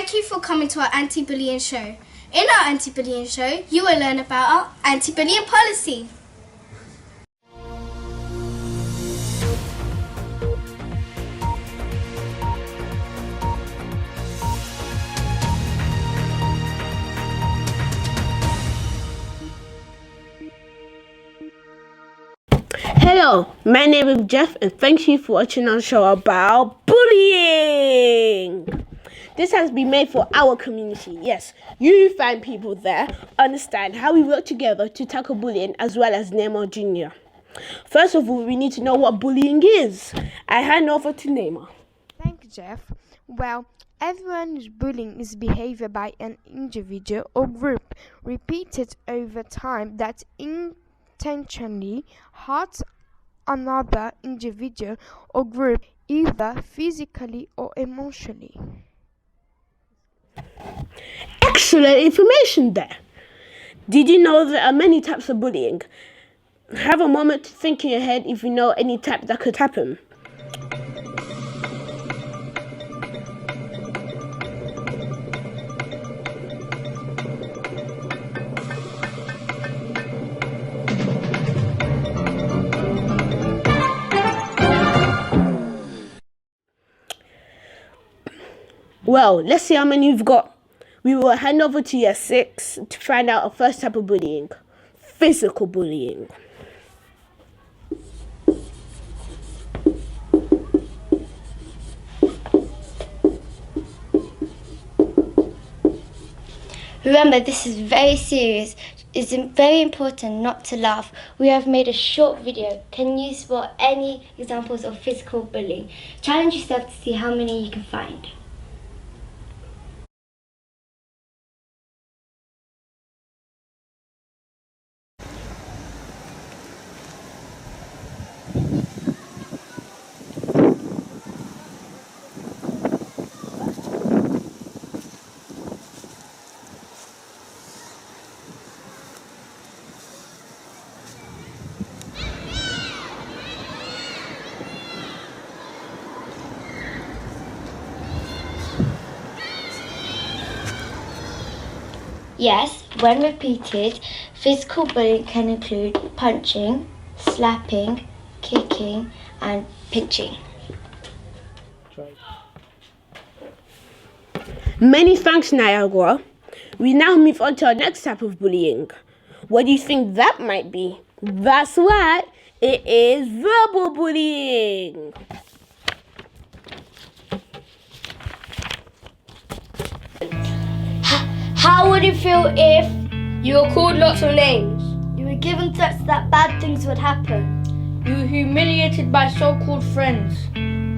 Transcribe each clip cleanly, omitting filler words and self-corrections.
Thank you for coming to our anti-bullying show. In our anti-bullying show, you will learn about our anti-bullying policy. Hello, my name is Jeff and thank you for watching our show about bullying. This has been made for our community. Yes, you find people there, understand how we work together to tackle bullying as well as Neymar Jr. First of all, we need to know what bullying is. I hand over to Neymar. Thank you, Jeff. Well, everyone's bullying is behavior by an individual or group repeated over time that intentionally hurts another individual or group either physically or emotionally. Excellent information there. Did you know there are many types of bullying? Have a moment to think in your head if you know any type that could happen. Well, let's see how many you've got. We will hand over to year 6 to find out our first type of bullying. Physical bullying. Remember, this is very serious. It's very important not to laugh. We have made a short video. Can you spot any examples of physical bullying? Challenge yourself to see how many you can find. Yes, when repeated, physical bullying can include punching, slapping, kicking, and pinching. Many thanks, Niagara. We now move on to our next type of bullying. What do you think that might be? That's right, it is verbal bullying. How would it feel if you were called lots of names? You were given threats that bad things would happen. You were humiliated by so-called friends.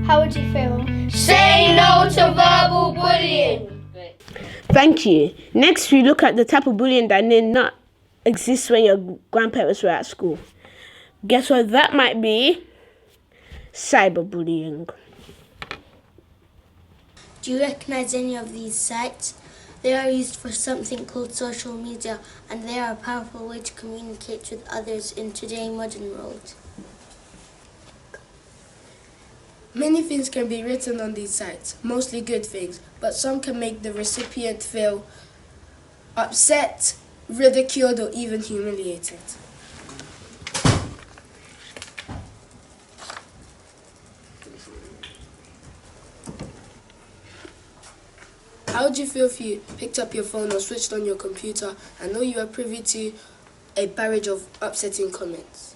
How would you feel? Say no to verbal bullying! Thank you. Next, we look at the type of bullying that did not exist when your grandparents were at school. Guess what that might be? Cyberbullying. Do you recognize any of these sites? They are used for something called social media, and they are a powerful way to communicate with others in today's modern world. Many things can be written on these sites, mostly good things, but some can make the recipient feel upset, ridiculed, or even humiliated. How would you feel if you picked up your phone or switched on your computer and know you were privy to a barrage of upsetting comments?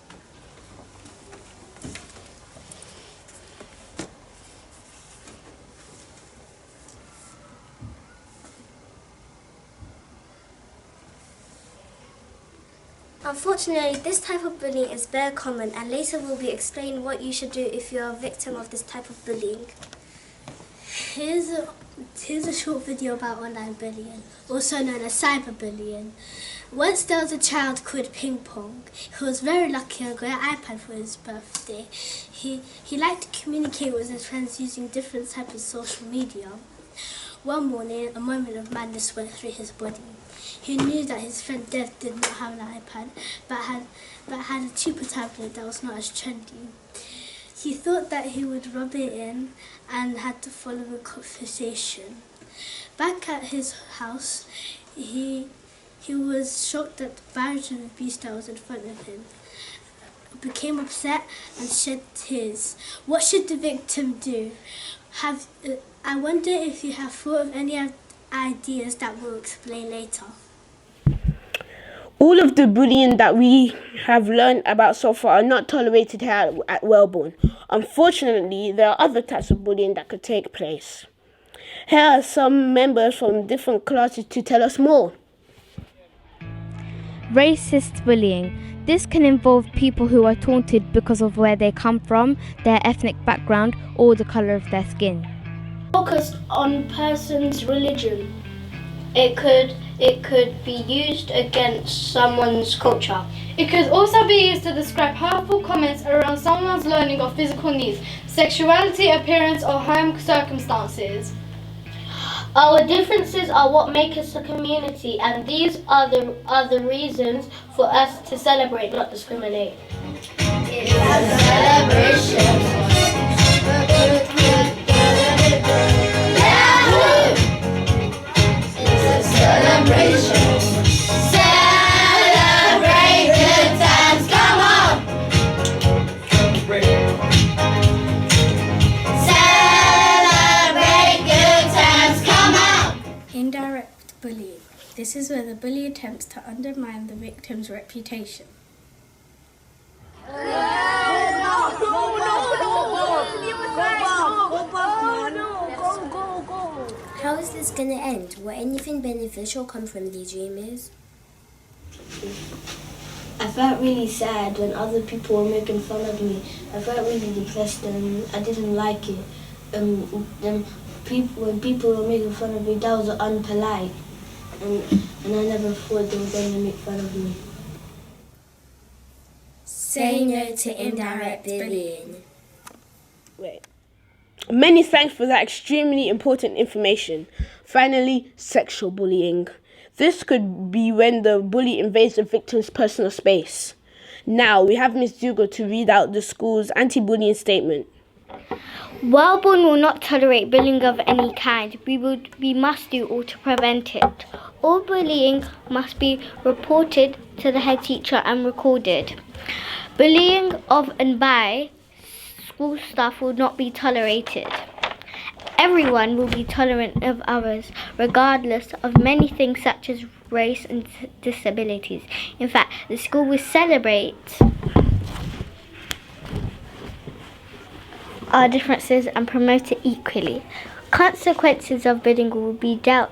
Unfortunately, this type of bullying is very common, and later we'll be explaining what you should do if you're a victim of this type of bullying. Here's a short video about online bullying, also known as cyberbullying. Once there was a child called Ping Pong. He was very lucky and got an iPad for his birthday. He liked to communicate with his friends using different types of social media. One morning, a moment of madness went through his body. He knew that his friend Dev did not have an iPad, but had a cheaper tablet that was not as trendy. He thought that he would rub it in and had to follow the conversation. Back at his house, he was shocked at the barrage of abuse that was in front of him. Became upset and shed tears. What should the victim do? I wonder if you have thought of any ideas that we'll explain later. All of the bullying that we have learned about so far are not tolerated here at Wellborn. Unfortunately, there are other types of bullying that could take place. Here are some members from different classes to tell us more. Racist bullying. This can involve people who are taunted because of where they come from, their ethnic background, or the colour of their skin. Focused on person's religion. It could be used against someone's culture. It could also be used to describe harmful comments around someone's learning or physical needs, sexuality, appearance, or home circumstances. Our differences are what make us a community, and these are the reasons for us to celebrate, not discriminate. It's a celebration. Celebration. Celebrate good times, come on. Celebrate good times, come on. Indirect bullying. This is where the bully attempts to undermine the victim's reputation. How is this going to end? Will anything beneficial come from these rumours? I felt really sad when other people were making fun of me. I felt really depressed and I didn't like it. When people were making fun of me, that was unpolite. And I never thought they were going to make fun of me. Say no to indirect bullying. Wait. Many thanks for that extremely important information. Finally, sexual bullying. This could be when the bully invades the victim's personal space. Now, we have Ms. Dugal to read out the school's anti-bullying statement. Wellborn will not tolerate bullying of any kind. We must do all to prevent it. All bullying must be reported to the head teacher and recorded. Bullying of and by school staff will not be tolerated. Everyone will be tolerant of others, regardless of many things such as race and disabilities. In fact, the school will celebrate our differences and promote it equally. Consequences of bullying will be dealt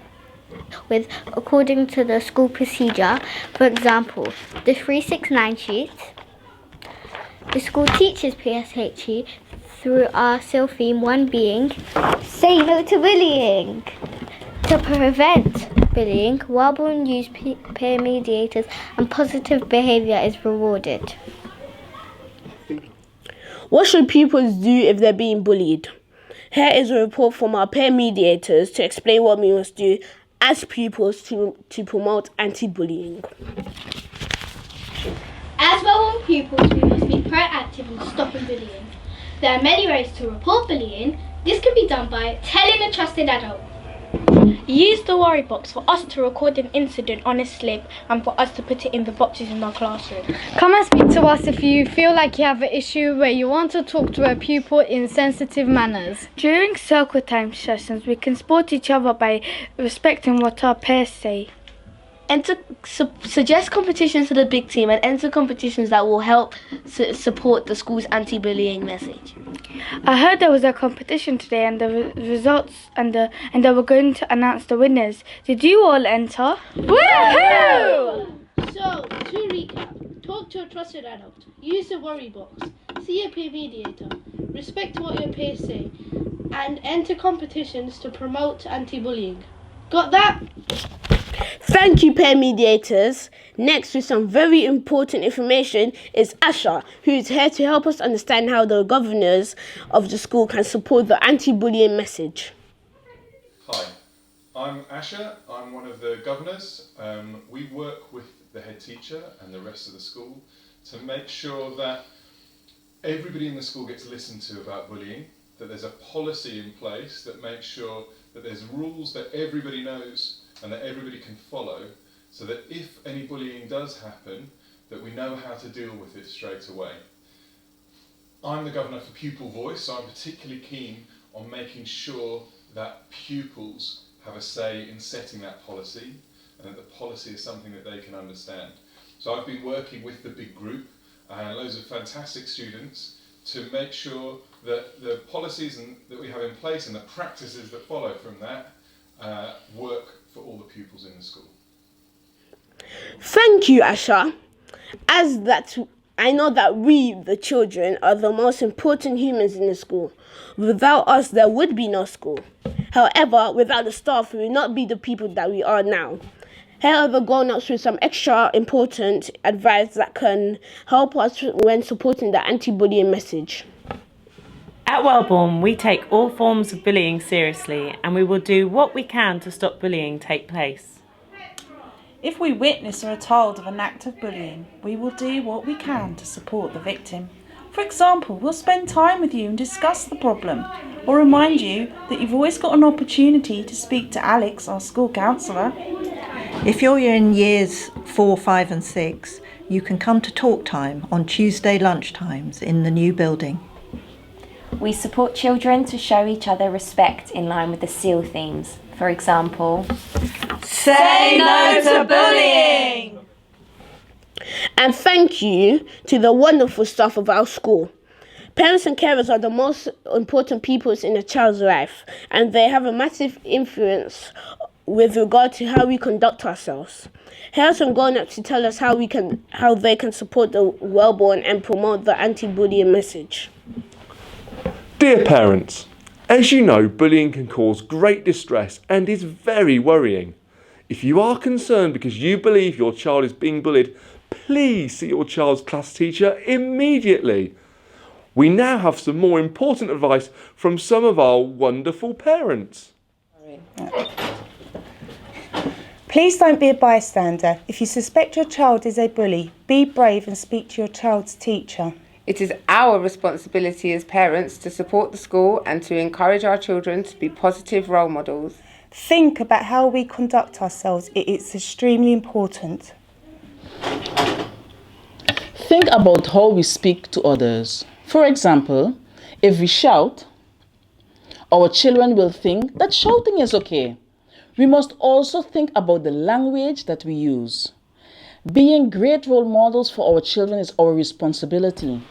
with according to the school procedure. For example, the 369 sheet. The school teaches PSHE through our SIL theme, one being Say No to Bullying. To prevent bullying, Wellborn use peer mediators and positive behaviour is rewarded. What should pupils do if they're being bullied? Here is a report from our peer mediators to explain what we must do as pupils to promote anti-bullying. As Wellborn pupils, we must be proactive in stopping bullying. There are many ways to report bullying. This can be done by telling a trusted adult. Use the worry box for us to record an incident on a slip and for us to put it in the boxes in our classroom. Come and speak to us if you feel like you have an issue where you want to talk to a pupil in sensitive manners. During circle time sessions, we can support each other by respecting what our peers say. Suggest competitions to the big team and enter competitions that will help support the school's anti-bullying message. I heard there was a competition today and the results and they were going to announce the winners. Did you all enter? Woohoo! So, to recap, talk to a trusted adult, use the worry box, see a peer mediator, respect what your peers say, and enter competitions to promote anti-bullying. Got that? Thank you, peer mediators. Next, with some very important information, is Asha, who is here to help us understand how the governors of the school can support the anti-bullying message. Hi, I'm Asha. I'm one of the governors. We work with the head teacher and the rest of the school to make sure that everybody in the school gets listened to about bullying, that there's a policy in place that makes sure that there's rules that everybody knows and that everybody can follow, so that if any bullying does happen, that we know how to deal with it straight away. I'm the Governor for Pupil Voice, so I'm particularly keen on making sure that pupils have a say in setting that policy, and that the policy is something that they can understand. So I've been working with the big group and loads of fantastic students to make sure that the policies that we have in place and the practices that follow from that work for all the pupils in the school. Thank you, Asha. I know that we, the children, are the most important humans in the school. Without us, there would be no school. However, without the staff, we would not be the people that we are now. Here are the grown-ups with some extra important advice that can help us when supporting the anti-bullying message. At Wellborn, we take all forms of bullying seriously, and we will do what we can to stop bullying take place. If we witness or are told of an act of bullying, we will do what we can to support the victim. For example, we'll spend time with you and discuss the problem, or remind you that you've always got an opportunity to speak to Alex, our school counsellor. If you're in years 4, 5 and 6, you can come to talk time on Tuesday lunchtimes in the new building. We support children to show each other respect in line with the SEAL themes. For example, Say no to bullying! And thank you to the wonderful staff of our school. Parents and carers are the most important people in a child's life, and they have a massive influence with regard to how we conduct ourselves. Here are some grown-ups to tell us how they can support the Wellborn and promote the anti-bullying message. Dear parents, as you know, bullying can cause great distress and is very worrying. If you are concerned because you believe your child is being bullied, please see your child's class teacher immediately. We now have some more important advice from some of our wonderful parents. Please don't be a bystander. If you suspect your child is a bully, be brave and speak to your child's teacher. It is our responsibility as parents to support the school and to encourage our children to be positive role models. Think about how we conduct ourselves. It is extremely important. Think about how we speak to others. For example, if we shout, our children will think that shouting is okay. We must also think about the language that we use. Being great role models for our children is our responsibility.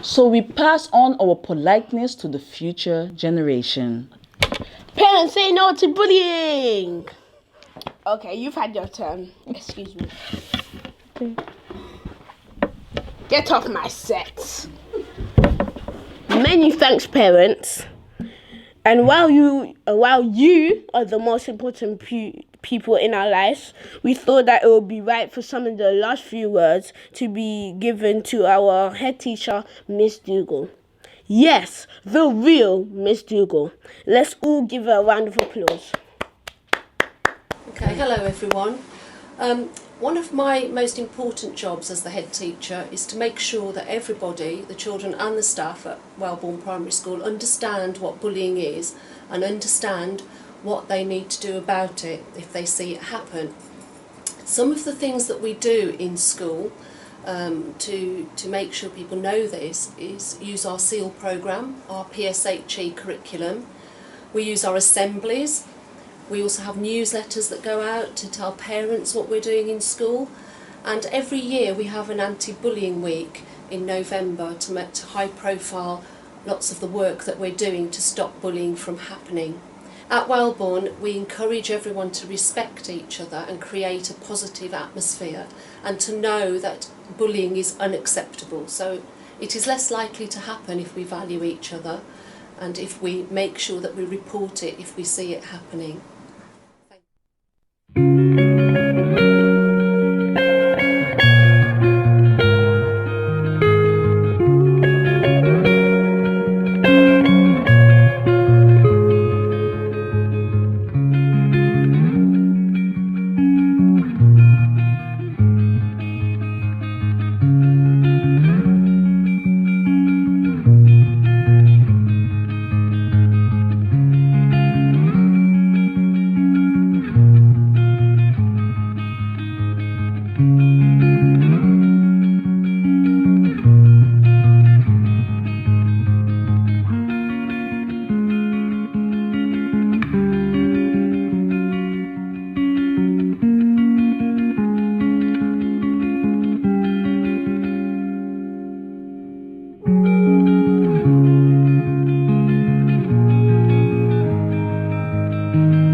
So we pass on our politeness to the future generation. Parents, say no to bullying! Okay, you've had your turn. Excuse me. Get off my set. Many thanks, parents. And while you are the most important people in our lives, we thought that it would be right for some of the last few words to be given to our head teacher, Miss Dougal. Yes, the real Miss Dougal. Let's all give her a round of applause. Okay, hello everyone. One of my most important jobs as the head teacher is to make sure that everybody, the children and the staff at Wellborn Primary School, understand what bullying is and understand what they need to do about it if they see it happen. Some of the things that we do in school to make sure people know this is use our SEAL programme, our PSHE curriculum. We use our assemblies. We also have newsletters that go out to tell parents what we're doing in school, and every year we have an anti-bullying week in November to high profile lots of the work that we're doing to stop bullying from happening. At Wellborn, we encourage everyone to respect each other and create a positive atmosphere, and to know that bullying is unacceptable. So it is less likely to happen if we value each other and if we make sure that we report it if we see it happening. you.